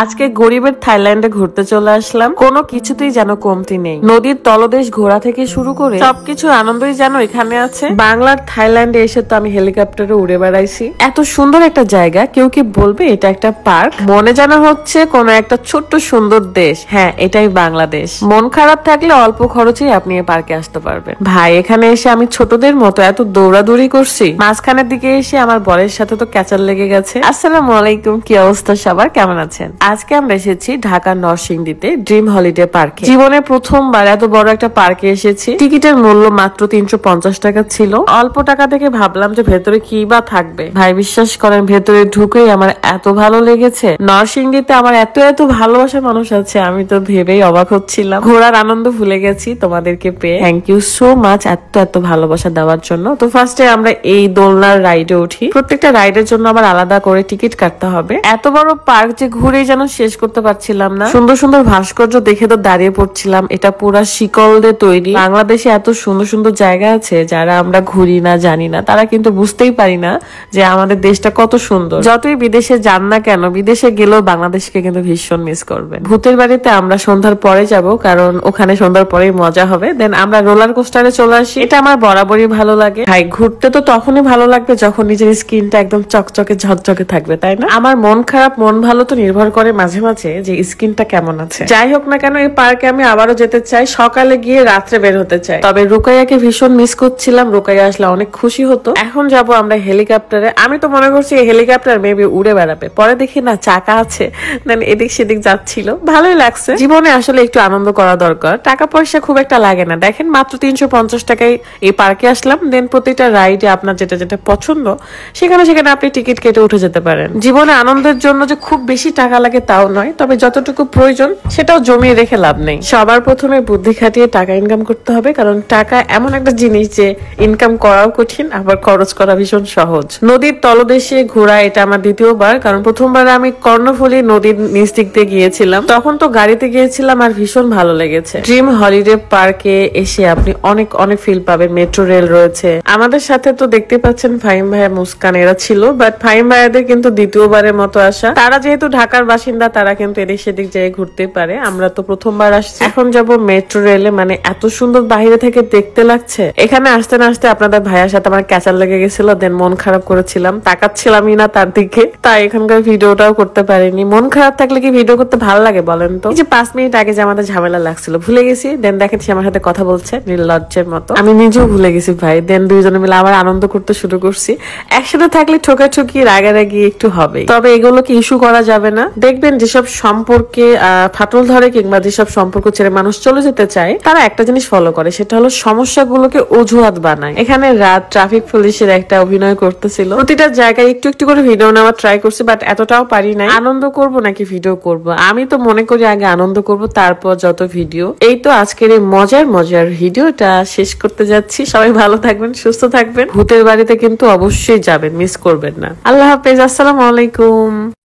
আজকে গরিবের থাইল্যান্ডে ঘুরতে চলে আসলাম। কোনো কিছুতেই যেন কমতি নেই। নদীর তলদেশ ঘোরা থেকে শুরু করে সবকিছু আনন্দই যেন এখানে আছে। বাংলার থাইল্যান্ডে এসে তো আমি হেলিকপ্টারে উড়ে বেড়াইছি। এত সুন্দর একটা জায়গা, কেউ কি বলবে এটা একটা পার্ক? মনে যেন হচ্ছে কোন একটা ছোট্ট সুন্দর দেশ। হ্যাঁ, এটাই বাংলাদেশ। মন খারাপ থাকলে অল্প খরচেই আপনি এই পার্কে আসতে পারবেন। ভাই, এখানে এসে আমি ছোটদের মতো এত দৌড়াদৌড়ি করছি, মাঝখানের দিকে এসে আমার বরের সাথে তো ক্যাচার লেগে গেছে। আসসালামু আলাইকুম, কি অবস্থা সবার, কেমন আছেন? আজকে আমরা এসেছি ঢাকার নরসিংদীতে ড্রিম হলিডে পার্কে। জীবনে প্রথমবার এত বড় একটা পার্কে এসেছি। টিকিটের মূল্য মাত্র 350 টাকা ছিল। অল্প টাকা থেকে ভাবলাম যে ভেতরে কি বা থাকবে। ভাই, বিশ্বাস করেন, ভেতরে ঢুকেই আমার এত ভালো লেগেছে। নরসিংদীতে আমার এত এত ভালোবাসার মানুষ আছে, আমি তো ভেবেই অবাক হচ্ছিলাম। ঘোরার আনন্দ ভুলে গেছি তোমাদেরকে পেয়ে। থ্যাংক ইউ সো মাচ এত এত ভালোবাসা দেওয়ার জন্য। তো ফার্স্টে আমরা এই দোলনার রাইডে উঠি। প্রত্যেকটা রাইডের জন্য আবার আলাদা করে টিকিট কাটতে হবে। এত বড় পার্ক যে ঘুরে যেন শেষ করতে পারছিলাম না। সুন্দর সুন্দর ভাস্কর্য দেখে তো দাঁড়িয়ে পড়ছিলাম। এটা পুরা শিকল দিয়ে তৈরি। বাংলাদেশে এত সুন্দর সুন্দর জায়গা আছে যারা আমরা ঘুরি না, জানি না। তারা কিন্তু বুঝতেই পারি না যে আমাদের দেশটা কত সুন্দর। যতই বিদেশে যান না কেন, বিদেশে গেলেও বাংলাদেশকে কিন্তু ভীষণ মিস করবেন। ভূতের বাড়িতে আমরা সন্ধ্যার পরে যাব, কারণ ওখানে সন্ধ্যার পরেই মজা হবে। দেন আমরা রোলার কোস্টারে চলে আসি। এটা আমার বরাবরই ভালো লাগে। ভাই, ঘুরতে তো তখনই ভালো লাগবে যখন নিজের স্কিনটা একদম চকচকে ঝকঝকে থাকবে, তাই না? আমার মন খারাপ মন ভালো তো নির্ভর করে মাঝে মাঝে যে স্কিনটা কেমন আছে। যাই হোক না কেন, এই পার্কে আমি আবারও যেতে চাই। সকালে গিয়ে রাত্রে বের হতে চাই। তবে রুকাইয়াকে ভীষণ মিস করছিলাম। রুকাইয়া আসলে অনেক খুশি হতো। এখন যাব আমরা হেলিকপ্টারে। আমি তো মনে করছি এই হেলিকপ্টার মেবি উড়ে বেড়াবে, পরে দেখি না, চাকা আছে। দেন এদিক সেদিক যাচ্ছিল, ভালোই লাগছে। জীবনে আসলে একটু আনন্দ করা দরকার। টাকা পয়সা খুব একটা লাগে না। দেখেন, মাত্র 350 টাকায় এই পার্কে আসলাম। দেন প্রতিটা রাইডে আপনার যেটা যেটা পছন্দ সেখানে সেখানে আপনি টিকিট কেটে উঠে যেতে পারেন। জীবনে আনন্দের জন্য যে খুব বেশি টাকা লাগে তাও নয়, তবে যতটুকু প্রয়োজন সেটাও জমিয়ে রেখে লাভ নেই। সবার প্রথমে বুদ্ধি খাটিয়ে টাকা ইনকাম করতে হবে, কারণ টাকা এমন একটা জিনিস যে ইনকাম করাও কঠিন, আবার খরচ করা ভীষণ সহজ। নদীর তলদেশে ঘোরা এটা আমার দ্বিতীয়বার, কারণ প্রথমবার আমি কর্ণফুলী নদীর নিচ দিক দিয়ে গিয়েছিলাম। তখন তো গাড়িতে গিয়েছিলাম আর ভীষণ ভালো লেগেছে। ড্রিম হলিডে পার্কে এসে আপনি অনেক অনেক ফিল পাবেন। মেট্রো রেল রয়েছে। আমাদের সাথে তো দেখতে পাচ্ছেন ফাহিম ভাইয়া, মুস্কান, এরা ছিল। বাট ফাহিম ভাইয়াদের কিন্তু দ্বিতীয়বারের মতো আসা। তারা যেহেতু ঢাকার বাসিন্দা, তারা কিন্তু এদিক সেদিক যেয়ে ঘুরতে পারে। আমরা তো প্রথমবার আসছি। এখন যাব মেট্রো রেলে। মানে এত সুন্দর বাইরে থেকে দেখতে লাগছে। এখানে আসতে না আসতে আপনাদের ভাইয়ার সাথে আমার ক্যাচার লেগে গেছিল। দেন মন খারাপ করেছিলাম, তাকাচ্ছিলামই না তার দিকে, তাই এখানকার ভিডিওটাও করতে পারিনি। মন খারাপ থাকলে কি ভিডিও করতে ভালো লাগে বলেন তো? এই যে 5 মিনিট আগে যে আমাদের ঝামেলা লাগছিল, ভুলে গেছি। দেন দেখেছি আমার সাথে কথা বলছে নির্লজ্জের মতো। আমি নিজেও ভুলে গেছি ভাই। দেন দুইজনে মিলে আবার আনন্দ করতে শুরু করছি। একসাথে থাকলে ঠোকাঠুকি রাগারাগি একটু হবে, তবে এগুলোকে ইস্যু করা যাবে না। দেখবেন যেসব সম্পর্কে ফাটল ধরে কিংবা যেসব সম্পর্ক ছেড়ে মানুষ চলে যেতে চায়, তারা একটা জিনিস ফলো করে, সেটা হলো সমস্যাগুলোকে অজুহাত বানায়। এখানে রাত ট্রাফিক পুলিশের একটা অভিনয় করতেছিল। প্রতিটা জায়গায় একটু একটু করে ভিডিও নেওয়ার ট্রাই করছি, বাট এতটাও পারি নাই। আনন্দ করব নাকি ভিডিও করব? আমি তো মনে করি আগে আনন্দ করব, তারপর যত ভিডিও। এই তো আজকের এই মজার মজার ভিডিওটা শেষ করতে যাচ্ছি। সবাই ভালো থাকবেন, সুস্থ থাকবেন। ভূতের বাড়িতে কিন্তু অবশ্যই যাবেন, মিস করবেন না। আল্লাহ হাফেজ, আসসালামু আলাইকুম।